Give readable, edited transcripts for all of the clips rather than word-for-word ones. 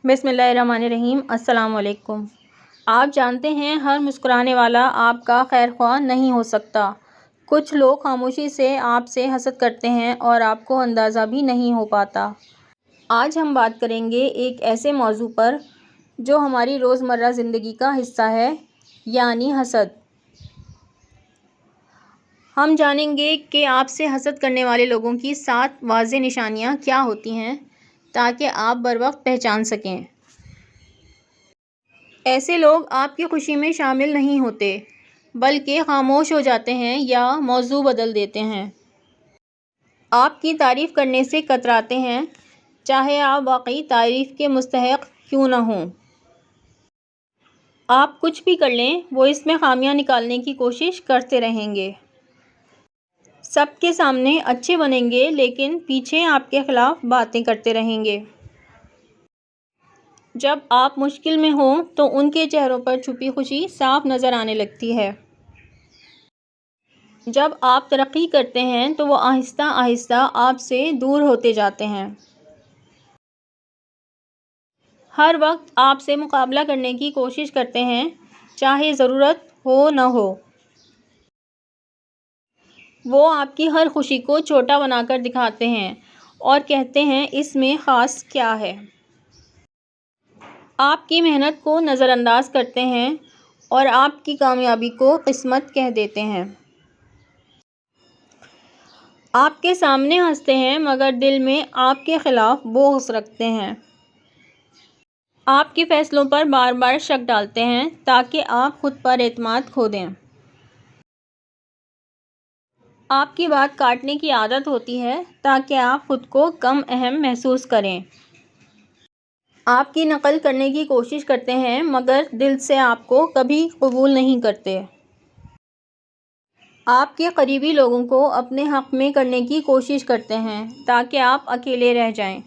बिस्मिल्लाहिर्रहमानिर्रहीम। अस्सलाम वालेकुम। आप जानते हैं हर मुस्कुराने वाला आपका खैर ख्वाह नहीं हो सकता। कुछ लोग खामोशी से आपसे हसद करते हैं और आपको अंदाज़ा भी नहीं हो पाता। आज हम बात करेंगे एक ऐसे मौजू पर जो हमारी रोज़मर्रा ज़िंदगी का हिस्सा है, यानी हसद। हम जानेंगे कि आपसे हसद करने वाले लोगों की 7 वाज़ेह निशानियाँ क्या होती हैं ताकि आप बर वक्त पहचान सकें। ऐसे लोग आपकी खुशी में शामिल नहीं होते, बल्कि खामोश हो जाते हैं या मौजू बदल देते हैं। आपकी तारीफ़ करने से कतराते हैं, चाहे आप वाकई तारीफ़ के मुस्तहक़ क्यों न हों। आप कुछ भी कर लें, वो इसमें खामियां निकालने की कोशिश करते रहेंगे। सबके सामने अच्छे बनेंगे, लेकिन पीछे आपके ख़िलाफ़ बातें करते रहेंगे। जब आप मुश्किल में हों तो उनके चेहरों पर छुपी खुशी साफ नज़र आने लगती है। जब आप तरक्की करते हैं तो वो आहिस्ता आहिस्ता आपसे दूर होते जाते हैं। हर वक्त आपसे मुकाबला करने की कोशिश करते हैं, चाहे ज़रूरत हो न हो। वो आपकी हर खुशी को छोटा बनाकर दिखाते हैं और कहते हैं इसमें ख़ास क्या है। आपकी मेहनत को नज़रअंदाज करते हैं और आपकी कामयाबी को किस्मत कह देते हैं। आपके सामने हंसते हैं मगर दिल में आपके ख़िलाफ़ बोझ रखते हैं। आपके फ़ैसलों पर बार बार शक डालते हैं ताकि आप खुद पर एतमाद खो दें। आपकी बात काटने की आदत होती है ताकि आप खुद को कम अहम महसूस करें। आपकी नकल करने की कोशिश करते हैं मगर दिल से आपको कभी कबूल नहीं करते। आपके करीबी लोगों को अपने हक़ में करने की कोशिश करते हैं ताकि आप अकेले रह जाएं।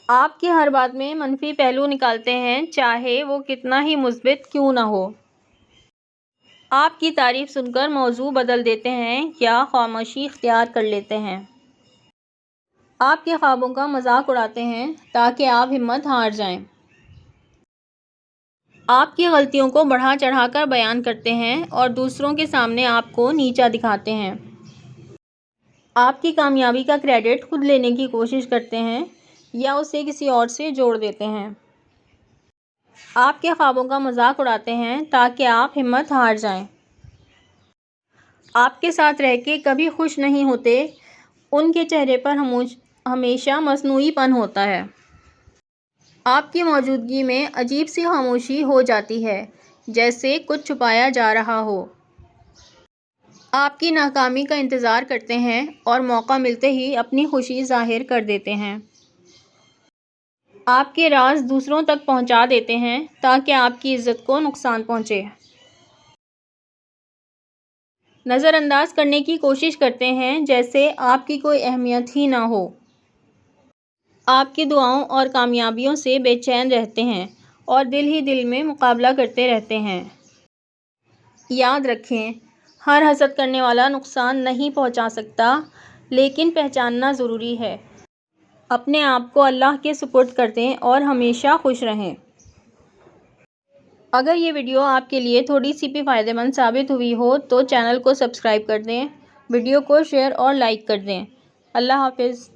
आपकी हर बात में मनफी पहलू निकालते हैं, चाहे वो कितना ही मुस्बित क्यों ना हो। आपकी तारीफ़ सुनकर मौजू बदल देते हैं या खामोशी इख्तियार कर लेते हैं। आपके ख्वाबों का मजाक उड़ाते हैं ताकि आप हिम्मत हार जाएं। आपकी गलतियों को बढ़ा चढ़ाकर बयान करते हैं और दूसरों के सामने आपको नीचा दिखाते हैं। आपकी कामयाबी का क्रेडिट खुद लेने की कोशिश करते हैं या उसे किसी और से जोड़ देते हैं। आपके ख्वाबों का मजाक उड़ाते हैं ताकि आप हिम्मत हार जाएं। आपके साथ रह के कभी खुश नहीं होते, उनके चेहरे पर हमेशा मसनूईपन होता है। आपकी मौजूदगी में अजीब सी खामोशी हो जाती है, जैसे कुछ छुपाया जा रहा हो। आपकी नाकामी का इंतज़ार करते हैं और मौका मिलते ही अपनी खुशी जाहिर कर देते हैं। आपके राज दूसरों तक पहुंचा देते हैं ताकि आपकी इज्जत को नुकसान पहुंचे। नज़रअंदाज करने की कोशिश करते हैं जैसे आपकी कोई अहमियत ही ना हो। आपकी दुआओं और कामयाबियों से बेचैन रहते हैं और दिल ही दिल में मुकाबला करते रहते हैं। याद रखें, हर हसद करने वाला नुकसान नहीं पहुंचा सकता, लेकिन पहचानना ज़रूरी है। अपने आप को अल्लाह के सुपुर्द कर दें और हमेशा खुश रहें। अगर ये वीडियो आपके लिए थोड़ी सी भी फ़ायदेमंद साबित हुई हो तो चैनल को सब्सक्राइब कर दें, वीडियो को शेयर और लाइक कर दें। अल्लाह हाफ़िज़।